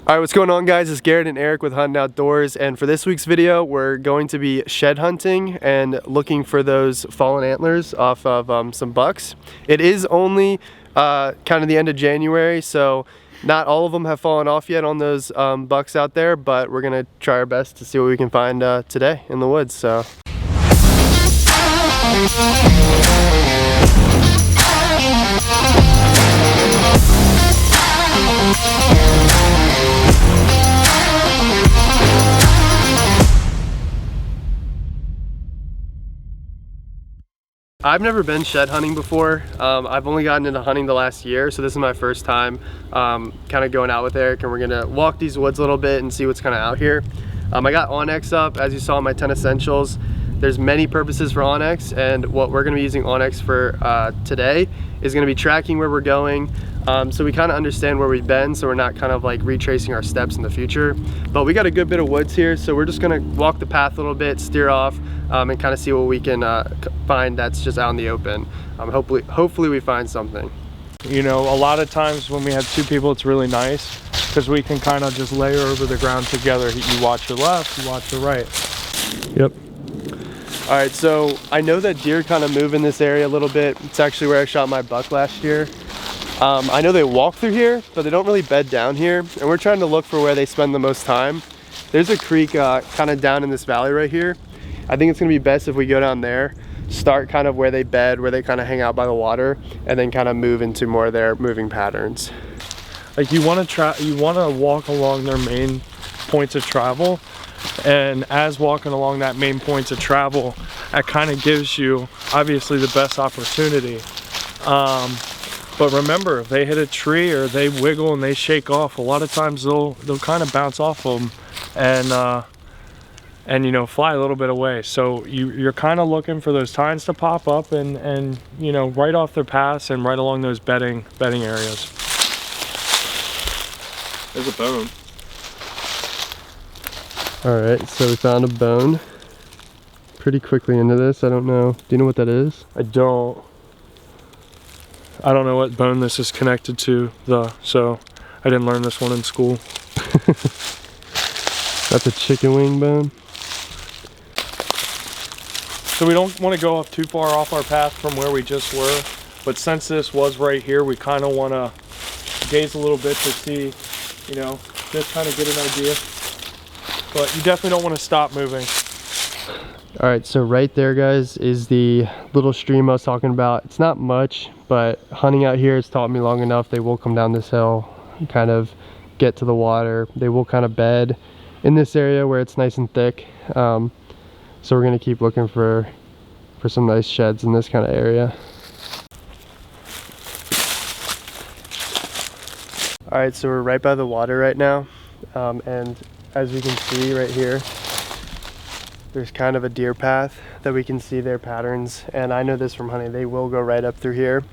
Alright, what's going on, guys? It's Garrett and Eric with Huntn Outdoors, and for this week's video we're going to be shed hunting and looking for those fallen antlers off of some bucks. It is only kind of the end of January, so not all of them have fallen off yet on those bucks out there, but we're gonna try our best to see what we can find today in the woods. So I've never been shed hunting before. I've only gotten into hunting the last year, so this is my first time kind of going out with Eric, and we're gonna walk these woods a little bit and see what's kind of out here. I got Onyx up, as you saw in my 10 essentials. There's many purposes for Onyx, and what we're gonna be using Onyx for today is gonna be tracking where we're going, so we kind of understand where we've been, so we're not kind of like retracing our steps in the future. But we got a good bit of woods here, so we're just gonna walk the path a little bit, steer off, and kind of see what we can find that's just out in the open. Hopefully we find something. You know, a lot of times when we have two people, it's really nice because we can kind of just layer over the ground together. You watch your left, you watch your right. Yep. All right, so I know that deer kind of move in this area a little bit. It's actually where I shot my buck last year. I know they walk through here, but they don't really bed down here, and we're trying to look for where they spend the most time. There's a creek kind of down in this valley right here. I think it's gonna be best if we go down there, start kind of where they bed, where they kind of hang out by the water, and then kind of move into more of their moving patterns. Like you want to walk along their main points of travel, and as walking along that main points of travel, that kind of gives you obviously the best opportunity. But remember, if they hit a tree or they wiggle and they shake off, a lot of times they'll kind of bounce off them and you know, fly a little bit away. So you're kind of looking for those tines to pop up and you know, right off their paths and right along those bedding areas. There's a bone. All right, so we found a bone pretty quickly into this. I don't know, do you know what that is? I don't know what bone this is connected to though, so I didn't learn this one in school. That's a chicken wing bone. So we don't want to go off too far off our path from where we just were, but since this was right here, we kind of want to gaze a little bit to see, you know, just kind of get an idea. But you definitely don't want to stop moving. All right, so right there, guys, is the little stream I was talking about. It's not much, but hunting out here has taught me long enough. They will come down this hill and kind of get to the water. They will kind of bed in this area where it's nice and thick. So we're gonna keep looking for some nice sheds in this kind of area. All right, so we're right by the water right now, and as you can see right here, there's kind of a deer path that we can see their patterns, and I know this from hunting, they will go right up through here.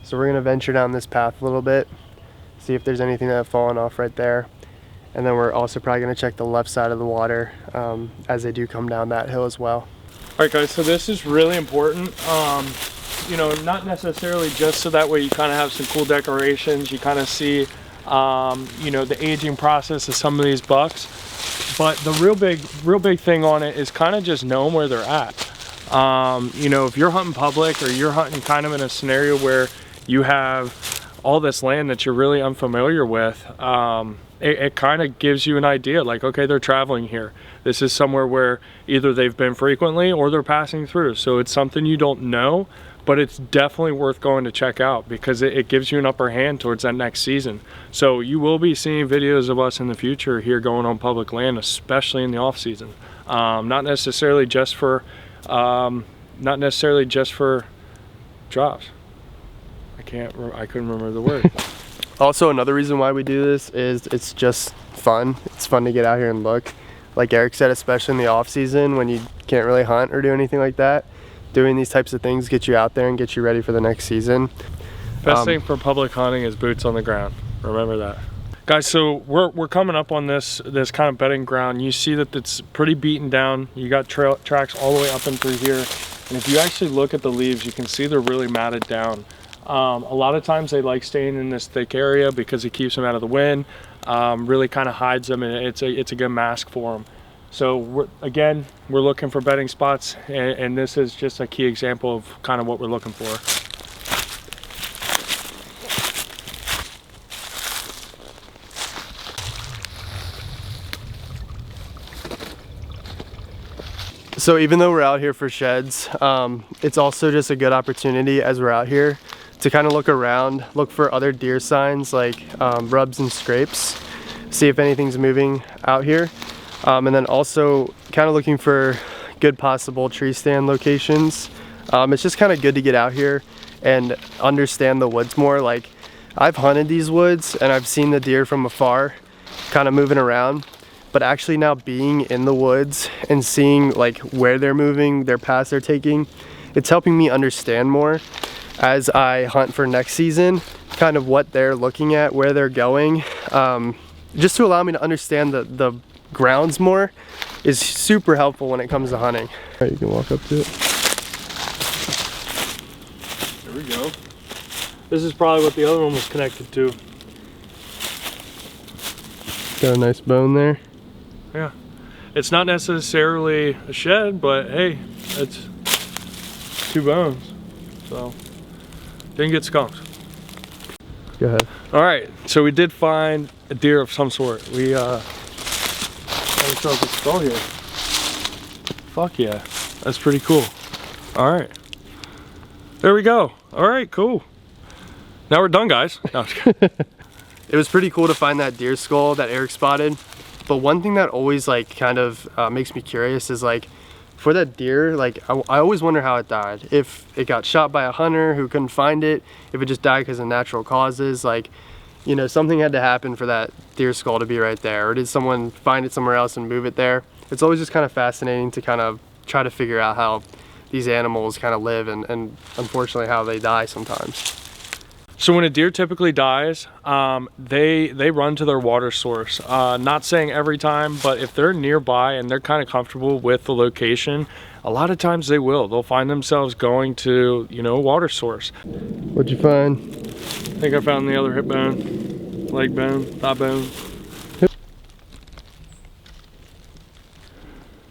So we're gonna venture down this path a little bit, see if there's anything that have fallen off right there. And then we're also probably gonna check the left side of the water as they do come down that hill as well. All right, guys, so this is really important. You know, not necessarily just so that way you kind of have some cool decorations, you kind of see, you know, the aging process of some of these bucks. But the real big thing on it is kind of just knowing where they're at. You know, if you're hunting public or you're hunting kind of in a scenario where you have all this land that you're really unfamiliar with, it kind of gives you an idea, like, okay, they're traveling here. This is somewhere where either they've been frequently or they're passing through. So it's something you don't know, but it's definitely worth going to check out because it gives you an upper hand towards that next season. So you will be seeing videos of us in the future here going on public land, especially in the off season. Not necessarily just for drops. I couldn't remember the word. Also, another reason why we do this is it's just fun. It's fun to get out here and look. Like Eric said, especially in the off season when you can't really hunt or do anything like that, doing these types of things get you out there and get you ready for the next season. Best thing for public hunting is boots on the ground. Remember that. Guys, so we're coming up on this kind of bedding ground. You see that it's pretty beaten down. You got tracks all the way up and through here. And if you actually look at the leaves, you can see they're really matted down. A lot of times they like staying in this thick area because it keeps them out of the wind. really kind of hides them, and it's a good mask for them. So we're looking for bedding spots, and this is just a key example of kind of what we're looking for. So even though we're out here for sheds, it's also just a good opportunity as we're out here to kind of look around, look for other deer signs like rubs and scrapes, see if anything's moving out here. And then also kind of looking for good possible tree stand locations. It's just kind of good to get out here and understand the woods more. Like, I've hunted these woods and I've seen the deer from afar kind of moving around, but actually now being in the woods and seeing like where they're moving, their paths they're taking, it's helping me understand more as I hunt for next season, kind of what they're looking at, where they're going, just to allow me to understand the grounds more is super helpful when it comes to hunting. All right, you can walk up to it. There we go. This is probably what the other one was connected to. Got a nice bone there. Yeah. It's not necessarily a shed, but hey, it's 2 bones. So, didn't get skunked. Go ahead. All right, so we did find a deer of some sort. We show up the skull here. Fuck yeah, that's pretty cool. All right, there we go. All right, cool. Now we're done, guys. No, I'm just kidding. It was pretty cool to find that deer skull that Eric spotted. But one thing that always like kind of makes me curious is like, for that deer, like I always wonder how it died. If it got shot by a hunter who couldn't find it, if it just died because of natural causes, like, you know, something had to happen for that deer skull to be right there. Or did someone find it somewhere else and move it there? It's always just kind of fascinating to kind of try to figure out how these animals kind of live and unfortunately how they die sometimes. So when a deer typically dies, they run to their water source. Not saying every time, but if they're nearby and they're kind of comfortable with the location, a lot of times they will. They'll find themselves going to, you know, a water source. What'd you find? I think I found the other hip bone, leg bone, thigh bone.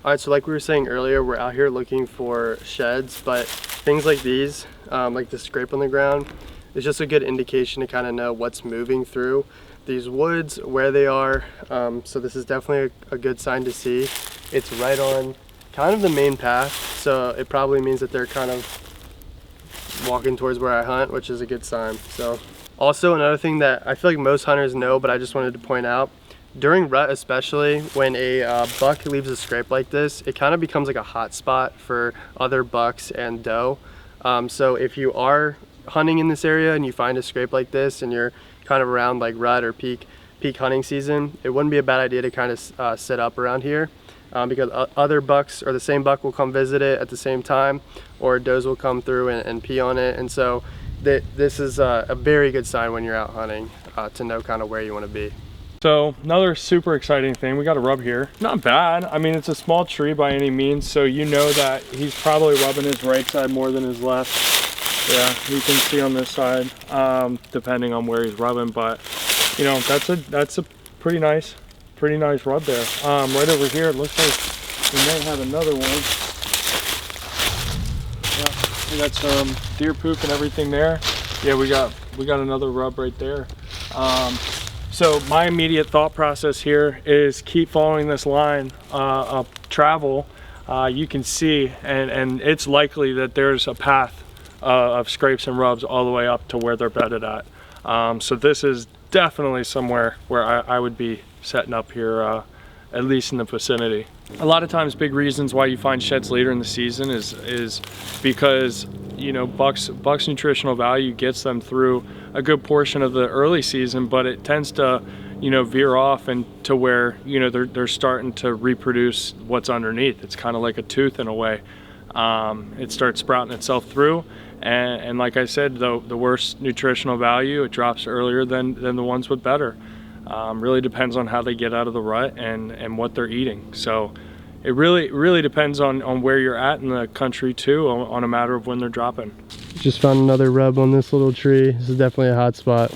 All right, so like we were saying earlier, we're out here looking for sheds, but things like these, like the scrape on the ground, is just a good indication to kind of know what's moving through these woods, where they are. So this is definitely a good sign to see. It's right on kind of the main path, so it probably means that they're kind of walking towards where I hunt, which is a good sign. So also another thing that I feel like most hunters know, but I just wanted to point out, during rut especially, when a buck leaves a scrape like this, it kind of becomes like a hot spot for other bucks and doe. So if you are hunting in this area and you find a scrape like this and you're kind of around like rut or peak hunting season, it wouldn't be a bad idea to kind of set up around here, because other bucks or the same buck will come visit it at the same time, or does will come through and pee on it. And so this is a very good sign when you're out hunting, to know kind of where you want to be. So another super exciting thing, we got a rub here. Not bad. I mean, it's a small tree by any means, so you know that he's probably rubbing his right side more than his left. Yeah, you can see on this side, depending on where he's rubbing, but you know, that's a pretty nice rub there. Right over here, it looks like we may have another one. Yeah, we got some deer poop and everything there. Yeah, we got another rub right there. So my immediate thought process here is keep following this line of travel. You can see, and it's likely that there's a path of scrapes and rubs all the way up to where they're bedded at. So this is definitely somewhere where I would be setting up here, at least in the vicinity. A lot of times big reasons why you find sheds later in the season is because, you know, bucks nutritional value gets them through a good portion of the early season, but it tends to, you know, veer off and to where, you know, they're starting to reproduce what's underneath. It's kind of like a tooth in a way. It starts sprouting itself through, and like I said, the worst nutritional value, it drops earlier than the ones with better. Really depends on how they get out of the rut and what they're eating. So it really depends on where you're at in the country too, on a matter of when they're dropping. Just found another rub on this little tree. This is definitely a hot spot.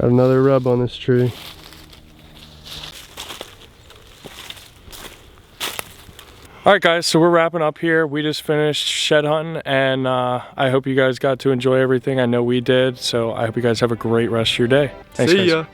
Got another rub on this tree. All right, guys, so we're wrapping up here. We just finished shed hunting, and I hope you guys got to enjoy everything. I know we did, so I hope you guys have a great rest of your day. Thanks, See guys. ya.